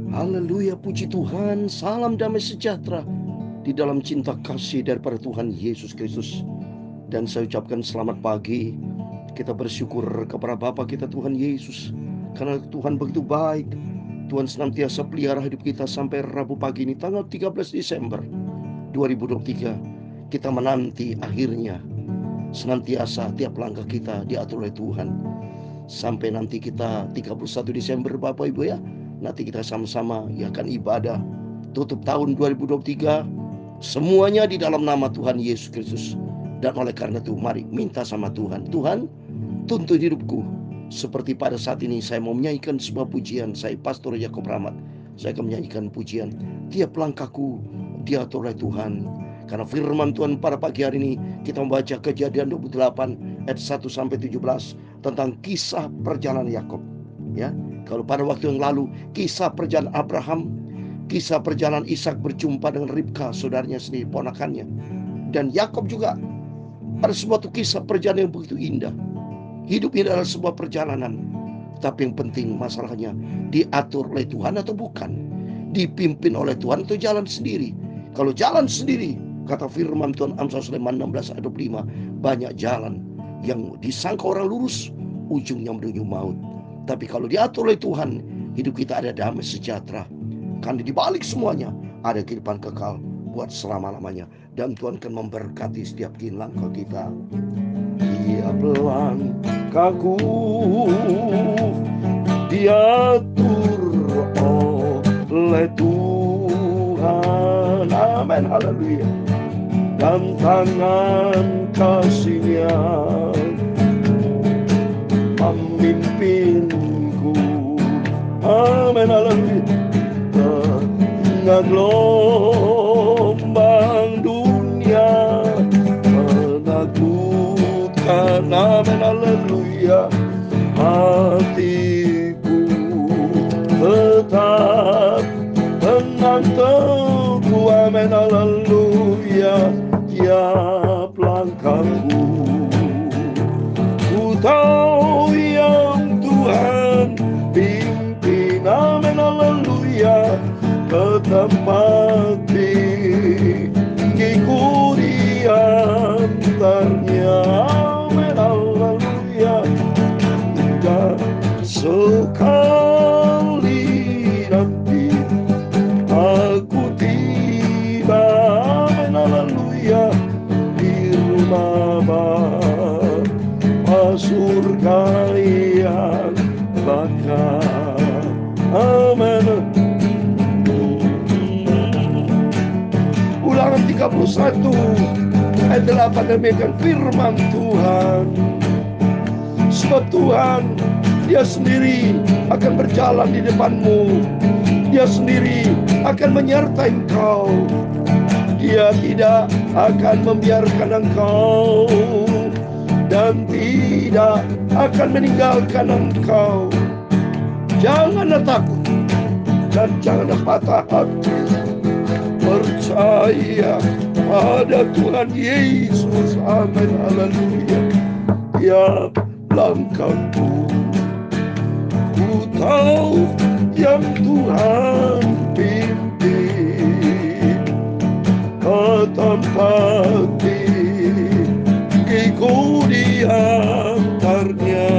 Haleluya, puji Tuhan. Salam damai sejahtera di dalam cinta kasih daripada Tuhan Yesus Kristus. Dan saya ucapkan selamat pagi. Kita bersyukur kepada Bapa kita Tuhan Yesus, karena Tuhan begitu baik. Tuhan senantiasa pelihara hidup kita sampai Rabu pagi ini, tanggal 13 Desember 2023. Kita menanti akhirnya. Senantiasa tiap langkah kita diatur oleh Tuhan. Sampai nanti kita 31 Desember Bapak Ibu ya. Nanti kita sama-sama akan ibadah tutup tahun 2023. Semuanya di dalam nama Tuhan Yesus Kristus. Dan oleh karena itu mari minta sama Tuhan. Tuhan, tuntun hidupku. Seperti pada saat ini saya mau menyanyikan sebuah pujian. Saya Pastor Yakob Rahmat. Saya akan menyanyikan pujian. Tiap langkahku diatur oleh Tuhan. Karena firman Tuhan pada pagi hari ini kita membaca Kejadian 28 ayat 1 sampai 17 tentang kisah perjalanan Yakub. Ya, kalau pada waktu yang lalu kisah perjalanan Abraham, kisah perjalanan Ishak berjumpa dengan Ribka, saudaranya sendiri, ponakannya. Dan Yakub juga ada sebuah kisah perjalanan yang begitu indah. Hidup ini adalah sebuah perjalanan. Tapi yang penting masalahnya diatur oleh Tuhan atau bukan. Dipimpin oleh Tuhan atau jalan sendiri. Kalau jalan sendiri, kata firman Tuhan Amsal Sulaiman 16 ayat 25, banyak jalan yang disangka orang lurus, ujungnya menuju maut. Tapi kalau diatur oleh Tuhan, hidup kita ada damai sejahtera. Karena di balik semuanya ada kehidupan kekal buat selama-lamanya. Dan Tuhan akan memberkati setiap langkah kita. Tiap langkahku diatur oleh Tuhan. Amin, haleluya. Dan tangan kasih-Nya memimpinku. Amin, haleluya. Tengah gelombang dunia menakutkan. Amin, haleluya. Hatiku tetap tenang teguh. Amin, haleluya. Tiap langkahku ku tahu yang Tuhan pimpin. Amin, haleluya. Ke tempat tinggiku diantarnya. Amin, haleluya. Dan sekali nanti aku tiba, amin, haleluya, di rumah Bapa surga yang bakal. Amin. Ulangan 31 ayat 8 demikian firman Tuhan. Sebab Tuhan, Dia sendiri akan berjalan di depanmu. Dia sendiri akan menyertai engkau. Dia tidak akan membiarkan engkau dan tidak akan meninggalkan engkau. Janganlah takut dan janganlah patah hati. Percaya pada Tuhan Yesus. Amin, haleluya. Tiap langkahku ku tahu yang Tuhan pimpin ke tempat tinggiku diantarnya.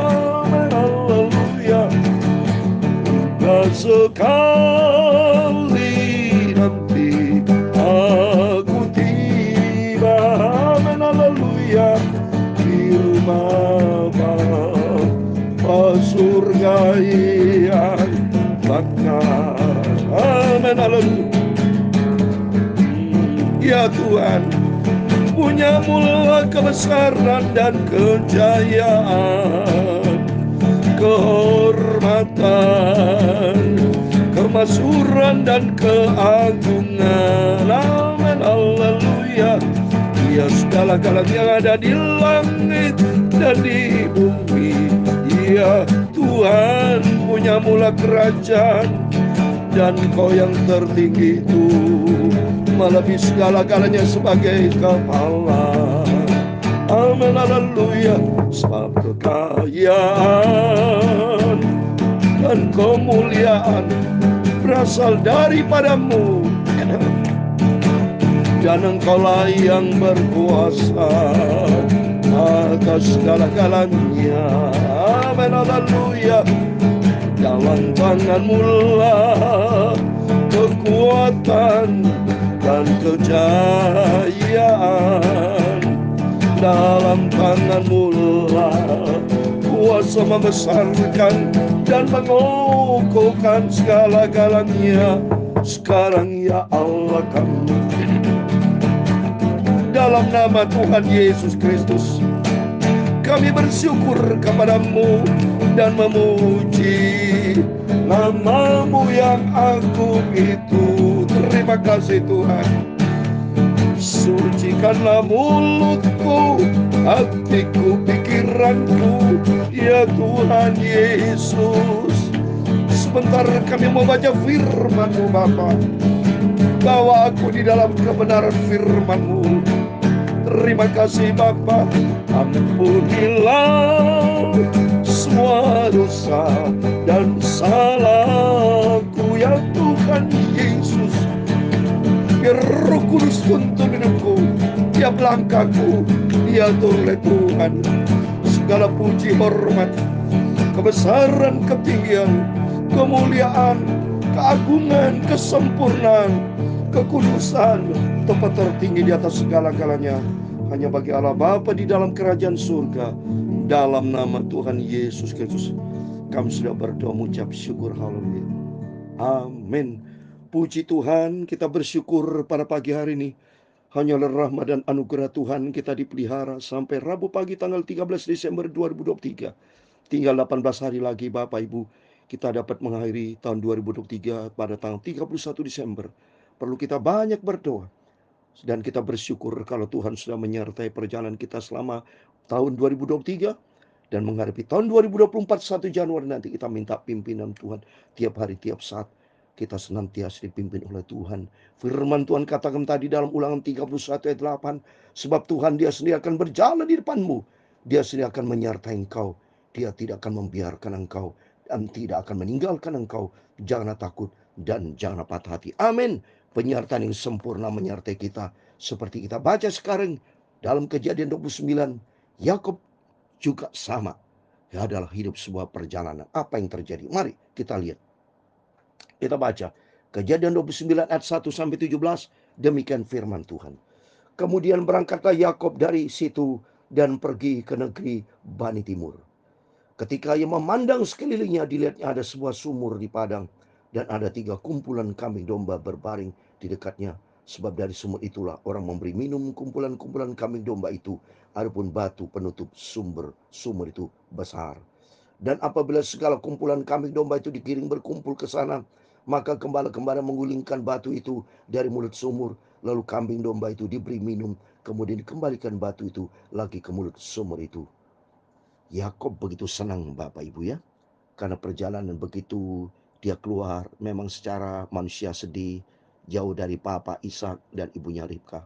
Amin, haleluya. Dan sekali nanti aku tiba, amin, haleluya, di rumah Bapa surga yang bakal. Amin, haleluya. Ya Tuhan, punya mula kebesaran dan kejayaan, kehormatan, kemasyhuran dan keagungan. Amin, haleluya. Dia segala-galanya yang ada di langit dan di bumi. Dia Tuhan punya mula kerajaan, dan Kau yang tertinggi itu melebihi segala-galanya sebagai kepala. Amin, haleluya. Sebab kekayaan, dan kemuliaan berasal daripadamu, dan Engkaulah yang berkuasa atas segala-galanya. Amin, haleluya. Dalam tanganmu lah kekuatan dan kejayaan. Dalam tanganmu lah kuasa membesarkan dan mengukuhkan segala-galanya. Sekarang ya Allah kami, dalam nama Tuhan Yesus Kristus, kami bersyukur kepadamu dan memuji namamu yang agung itu. Terima kasih Tuhan. Sucikanlah mulutku, hatiku, pikiranku, ya Tuhan Yesus. Sebentar kami membaca firman-Mu Bapa. Bawa aku di dalam kebenaran firman-Mu. Terima kasih Bapa. Ampunilah semua dosa dan salahku ya Tuhan Yesus. Biar Roh Kudus tuntun hidupku, tiap langkahku diatur oleh Tuhan. Segala puji, hormat, kebesaran, ketinggian, kemuliaan, keagungan, kesempurnaan, kekudusan, tempat tertinggi di atas segala-galanya hanya bagi Allah Bapa di dalam kerajaan surga. Dalam nama Tuhan Yesus Kristus kami sudah berdoa mengucap syukur. Haleluya. Amin. Puji Tuhan, kita bersyukur pada pagi hari ini. Hanyalah rahmat dan anugerah Tuhan kita dipelihara sampai Rabu pagi tanggal 13 Desember 2023. Tinggal 18 hari lagi Bapak Ibu, kita dapat mengakhiri tahun 2023 pada tanggal 31 Desember. Perlu kita banyak berdoa. Dan kita bersyukur kalau Tuhan sudah menyertai perjalanan kita selama tahun 2023. Dan menghadapi tahun 2024 1 Januari nanti, kita minta pimpinan Tuhan tiap hari, tiap saat. Kita senantiasa dipimpin oleh Tuhan. Firman Tuhan katakan tadi dalam Ulangan 31 ayat 8. Sebab Tuhan dia sendiri akan berjalan di depanmu. Dia sendiri akan menyertai engkau. Dia tidak akan membiarkan engkau dan tidak akan meninggalkan engkau. Janganlah takut dan janganlah patah hati. Amin. Penyertaan yang sempurna menyertai kita. Seperti kita baca sekarang dalam Kejadian 29. Yakub juga sama. Ya, adalah hidup sebuah perjalanan. Apa yang terjadi? Mari kita lihat. Kita baca Kejadian 29 ayat 1 sampai 17. Demikian firman Tuhan. Kemudian berangkatlah Yakub dari situ dan pergi ke negeri Bani Timur. Ketika ia memandang sekelilingnya, dilihatnya ada sebuah sumur di padang dan ada 3 kumpulan kambing domba berbaring di dekatnya. Sebab dari sumur itulah orang memberi minum kumpulan-kumpulan kambing domba itu. Adapun batu penutup sumur itu besar. Dan apabila segala kumpulan kambing domba itu digiring berkumpul ke sana, maka gembala-gembala menggulingkan batu itu dari mulut sumur. Lalu kambing domba itu diberi minum, kemudian dikembalikan batu itu lagi ke mulut sumur itu. Yakub begitu senang Bapak Ibu ya, karena perjalanan begitu dia keluar memang secara manusia sedih, jauh dari Papa Ishak dan ibunya Ribka.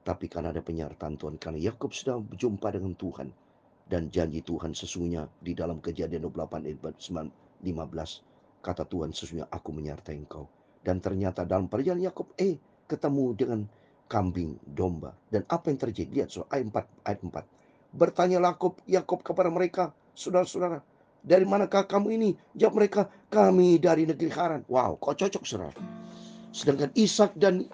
Tapi karena ada penyertaan Tuhan, karena Yakub sudah berjumpa dengan Tuhan. Dan janji Tuhan sesungguhnya di dalam Kejadian 28 ayat 15. Kata Tuhan, sesungguhnya aku menyertai engkau. Dan ternyata dalam perjalanan Yakub ketemu dengan kambing domba. Dan apa yang terjadi? Lihat ayat 4. Bertanya Yakub kepada mereka, saudara-saudara, dari manakah kamu ini? Jawab mereka, kami dari negeri Haran. Wow, kok cocok saudara. Sedangkan Ishak dan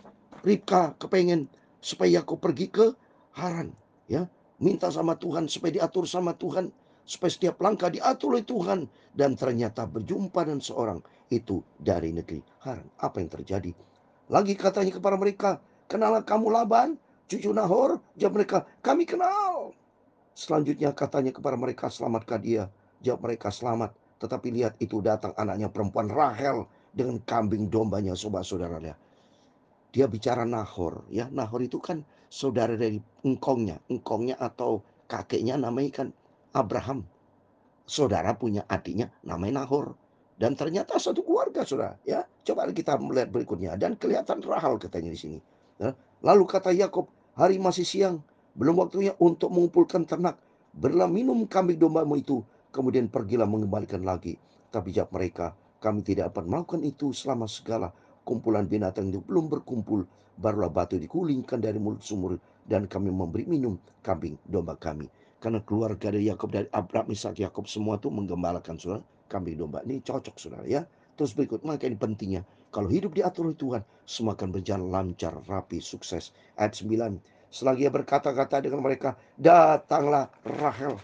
Ribka kepengen supaya Yakub pergi ke Haran, ya, minta sama Tuhan supaya diatur sama Tuhan, supaya setiap langkah diatur oleh Tuhan. Dan ternyata berjumpa dengan seorang itu dari negeri Haran. Apa yang terjadi? Lagi katanya kepada mereka, kenalah kamu Laban, cucu Nahor? Jawab mereka, kami kenal. Selanjutnya katanya kepada mereka, selamatkah dia? Jawab mereka, selamat. Tetapi lihat, itu datang anaknya perempuan Rahel dengan kambing dombanya, saudara-saudara. Dia bicara Nahor, ya. Nahor itu kan saudara dari engkongnya atau kakeknya namanya kan Abraham. Saudara punya adiknya namanya Nahor. Dan ternyata satu keluarga, saudara, ya. Coba kita melihat berikutnya. Dan kelihatan Rahel katanya di sini. Ya. Lalu kata Yakub, hari masih siang, belum waktunya untuk mengumpulkan ternak. Berilah minum kambing dombamu itu, kemudian pergilah mengembalikan lagi. Tapi jawab mereka, kami tidak dapat melakukan itu selama segala kumpulan binatang itu belum berkumpul. Barulah batu digulingkan dari mulut sumur dan kami memberi minum kambing domba kami. Karena keluarga dari Yakub, dari Abraham, Ishak, Yakub semua itu menggembalakan saudara kambing domba. Ini cocok saudara ya. Terus berikut, maka ini pentingnya. Kalau hidup diatur oleh Tuhan, semua akan berjalan lancar, rapi, sukses. Ayat 9. Selagi ia berkata-kata dengan mereka, datanglah Rahel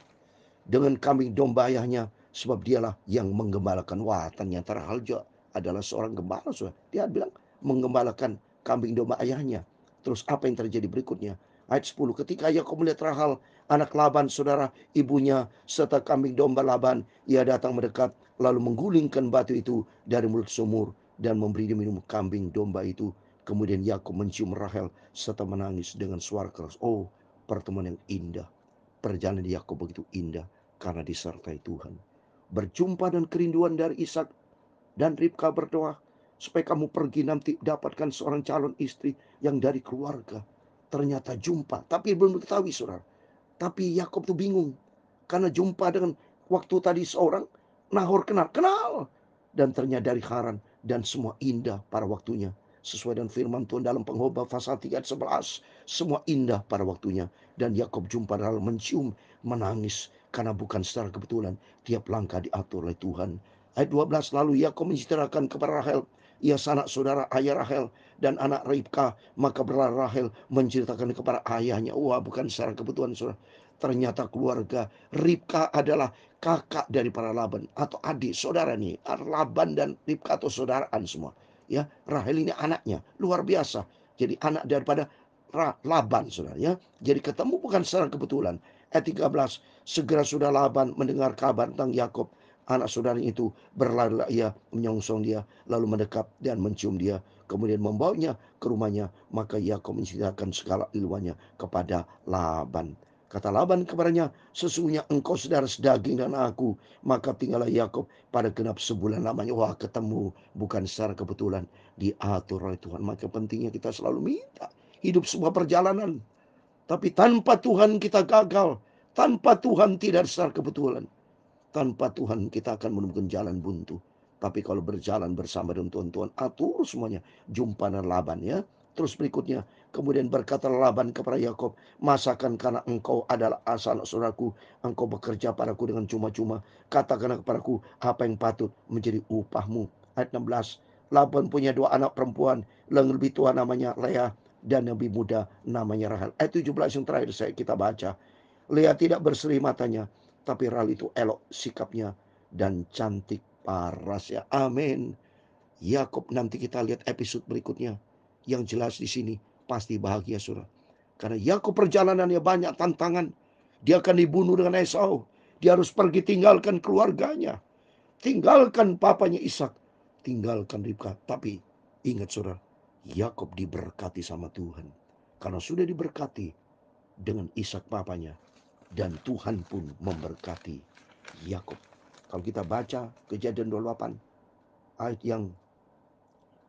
dengan kambing domba ayahnya, sebab dialah yang menggembalakan. Wah, ternyata Rahel juga adalah seorang gembala. Dia bilang menggembalakan kambing domba ayahnya. Terus apa yang terjadi berikutnya? Ayat 10. Ketika Yakub melihat Rahel, anak Laban, saudara ibunya, serta kambing domba Laban, ia datang mendekat, lalu menggulingkan batu itu dari mulut sumur dan memberi dia minum kambing domba itu. Kemudian Yakub mencium Rahel serta menangis dengan suara keras. Oh, pertemuan yang indah. Perjalanan Yakub begitu indah karena disertai Tuhan. Berjumpa dan kerinduan dari Ishak dan Ribka berdoa supaya kamu pergi nanti dapatkan seorang calon istri yang dari keluarga. Ternyata jumpa, tapi belum diketahui saudara. Tapi Yakub tuh bingung karena jumpa dengan waktu tadi seorang Nahor kenal dan ternyata dari Haran dan semua indah pada waktunya. Sesuai dengan firman Tuhan dalam Pengkhotbah pasal 3 ayat 11, semua indah pada waktunya. Dan Yakub jumpa Rahel mencium, menangis karena bukan secara kebetulan, tiap langkah diatur oleh Tuhan. Ayat 12, lalu Yakub menceritakan kepada Rahel, ia sanak saudara ayah Rahel dan anak Ribka. Maka berlari Rahel menceritakan kepada ayahnya. Wah, bukan secara kebetulan saudara. Ternyata keluarga Ribka adalah kakak dari para Laban atau adik saudara nih. Laban dan Ribka atau saudaraan semua. Ya, Rahel ini anaknya luar biasa. Jadi anak daripada Laban saudara ya. Jadi ketemu bukan secara kebetulan. Ayat 13, segera sudah Laban mendengar kabar tentang Yakub, anak saudara itu, berlari ia menyongsong dia, lalu mendekat dan mencium dia, kemudian membawanya ke rumahnya. Maka Yakub menceritakan segala ilmunya kepada Laban. Kata Laban kepadanya, sesungguhnya engkau saudara sedaging dan aku. Maka tinggallah Yakub pada genap sebulan lamanya. Wah, ketemu bukan secara kebetulan, diatur oleh Tuhan. Maka pentingnya kita selalu minta. Hidup sebuah perjalanan, tapi tanpa Tuhan kita gagal. Tanpa Tuhan tidak secara kebetulan. Tanpa Tuhan kita akan menemukan jalan buntu. Tapi kalau berjalan bersama dengan Tuhan atur semuanya. Jumpa dengan Laban ya. Terus berikutnya, kemudian berkata Laban kepada Yakub, masakan karena engkau adalah anak saudaraku, engkau bekerja padaku dengan cuma-cuma. Katakanlah kepadaku apa yang patut menjadi upahmu. Ayat 16, Laban punya dua anak perempuan, yang lebih tua namanya Leah dan yang lebih muda namanya Rahel. Ayat 17 yang terakhir kita baca. Leah tidak berseri matanya, tapi Rahel itu elok sikapnya dan cantik parasnya. Amin. Yakub nanti kita lihat episode berikutnya. Yang jelas di sini pasti bahagia saudara. Karena Yakub perjalanannya banyak tantangan. Dia akan dibunuh dengan Esau. Dia harus pergi tinggalkan keluarganya. Tinggalkan papanya Ishak. Tinggalkan Ribka. Tapi ingat saudara, Yakub diberkati sama Tuhan. Karena sudah diberkati dengan Ishak papanya. Dan Tuhan pun memberkati Yakub. Kalau kita baca Kejadian 28 ayat yang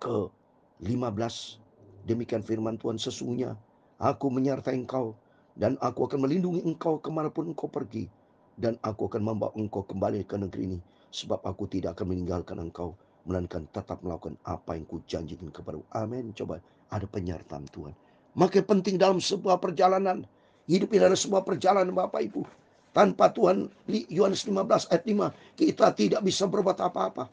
ke-15, demikian firman Tuhan, sesungguhnya aku menyertai engkau dan aku akan melindungi engkau kemanapun engkau pergi, dan aku akan membawa engkau kembali ke negeri ini, sebab aku tidak akan meninggalkan engkau, melainkan tetap melakukan apa yang kujanjikan kepadamu. Amin. Coba ada penyertaan Tuhan. Maka penting dalam sebuah perjalanan, hidup ini adalah sebuah perjalanan Bapak Ibu. Tanpa Tuhan, Yohanes 15 ayat 5, kita tidak bisa berbuat apa-apa.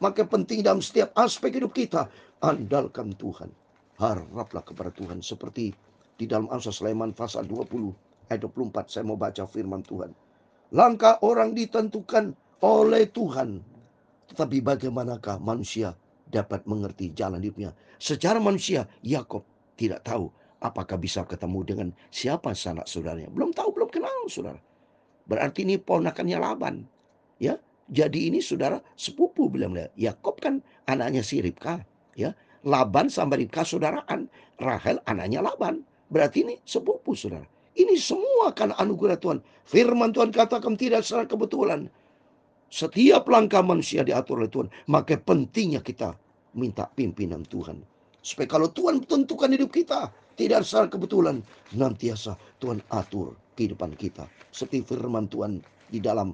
Maka penting dalam setiap aspek hidup kita, andalkan Tuhan. Haraplah kepada Tuhan. Seperti di dalam Amsal Sulaiman pasal 20 ayat 24, saya mau baca firman Tuhan. Langkah orang ditentukan oleh Tuhan, tetapi bagaimanakah manusia dapat mengerti jalan hidupnya? Secara manusia, Yakub tidak tahu apakah bisa ketemu dengan siapa sanak saudaranya. Belum tahu, belum kenal saudara. Berarti ini ponakannya Laban. Ya, jadi ini saudara sepupu bilang dia. Yakob kan anaknya si Ribka, ya. Laban sama Ribka saudaraan. Rahel anaknya Laban. Berarti ini sepupu saudara. Ini semua kan anugerah Tuhan. Firman Tuhan katakan tidak secara kebetulan. Setiap langkah manusia diatur oleh Tuhan. Maka pentingnya kita minta pimpinan Tuhan. Supaya kalau Tuhan tentukan hidup kita, tidak secara kebetulan, nantiasa Tuhan atur kehidupan kita. Seperti firman Tuhan di dalam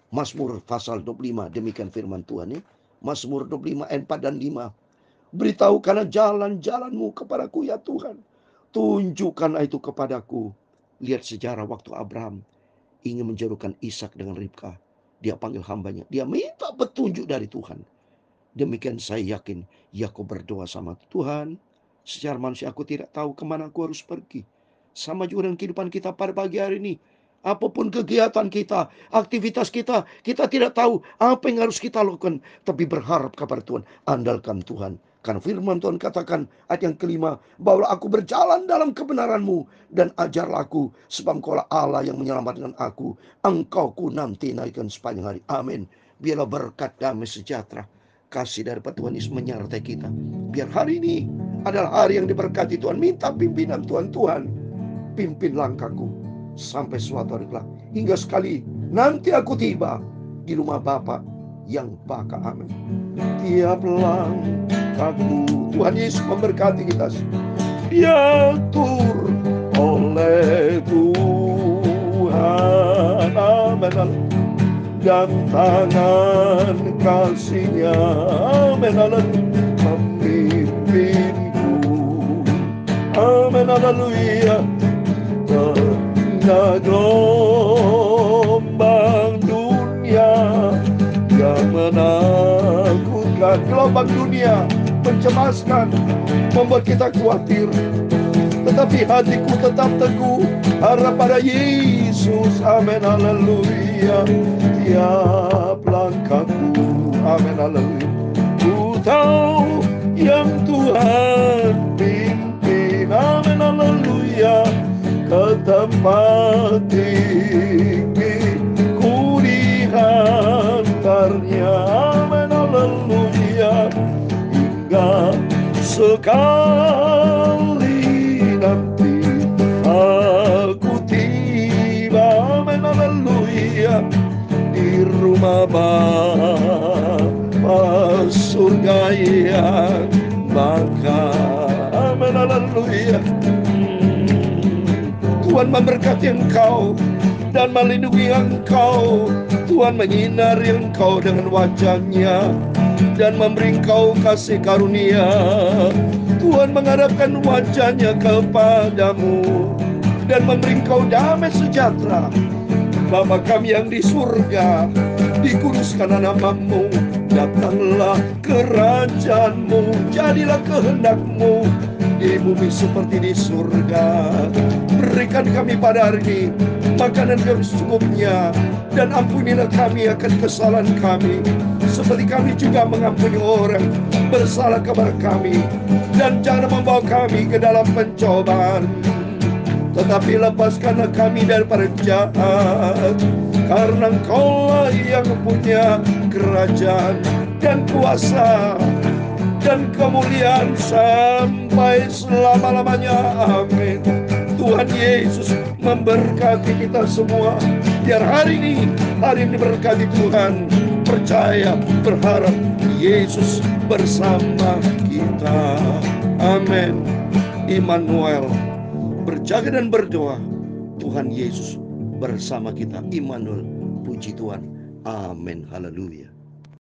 Mazmur pasal 25, demikian firman Tuhan ya. Mazmur 25 ayat 4 dan 5. Beritahukanlah jalan-jalanmu kepadaku ya Tuhan. Tunjukkanlah itu kepadaku. Lihat sejarah waktu Abraham ingin menjodohkan Ishak dengan Ribka. Dia panggil hambanya. Dia minta petunjuk dari Tuhan. Demikian saya yakin Yakub berdoa sama Tuhan. Secara manusia aku tidak tahu kemana aku harus pergi. Sama juga dengan kehidupan kita pada pagi hari ini. Apapun kegiatan kita, aktivitas kita, kita tidak tahu apa yang harus kita lakukan. Tapi berharap kepada Tuhan, andalkan Tuhan. Karena firman Tuhan katakan ayat yang kelima, bahwa aku berjalan dalam kebenaran-Mu dan ajarlah aku, sebab Engkaulah Allah yang menyelamatkan aku. Engkau ku nanti naikkan sepanjang hari. Amin. Biarlah berkat damai sejahtera, kasih dari Tuhan Yesus menyertai kita. Biar hari ini adalah hari yang diberkati Tuhan. Minta pimpinan Tuhan. Tuhan, pimpin langkahku sampai suatu hari kelak, hingga sekali nanti aku tiba di rumah Bapa yang baka. Amin. Tiap langkahku, Tuhan Yesus memberkati kita, diatur oleh Tuhan. Amin. Dan tangan kasih-Nya, amin, memimpinku, amin, haleluya. Tengah gelombang dunia yang menakutkan, gelombang dunia mencemaskan, membuat kita khawatir, tetapi hatiku tetap teguh, harap pada Yesus. Amin, haleluya. Tiap langkahku, amin, haleluya, ku tahu yang Tuhan pimpin, amin, haleluya, ke tempat tinggi ku dihantarnya, amin, haleluya, hingga sekali nanti aku tiba, amin, haleluya, di rumah Bapa surga yang baka, amin, haleluya. Tuhan memberkati engkau dan melindungi engkau. Tuhan menyinari engkau dengan wajah-Nya dan memberi engkau kasih karunia. Tuhan menghadapkan wajah-Nya kepadamu dan memberi engkau damai sejahtera. Bapa kami yang di surga, dikuduskanlah nama-Mu, datanglah kerajaan-Mu, jadilah kehendak-Mu di bumi seperti di surga. Berikan kami pada hari ini makanan kami secukupnya, dan ampunilah kami akan kesalahan kami, seperti kami juga mengampuni orang bersalah kepada kami. Dan jangan membawa kami ke dalam pencobaan, tetapi lepaskanlah kami daripada jahat, karena Engkaulah yang punya kerajaan dan kuasa dan kemuliaan sampai selama-lamanya. Amin. Tuhan Yesus memberkati kita semua. Biar hari ini hari yang diberkati Tuhan. Percaya, berharap Yesus bersama kita. Amin. Immanuel. Berjaga dan berdoa, Tuhan Yesus bersama kita. Immanuel. Puji Tuhan. Amin. Haleluya.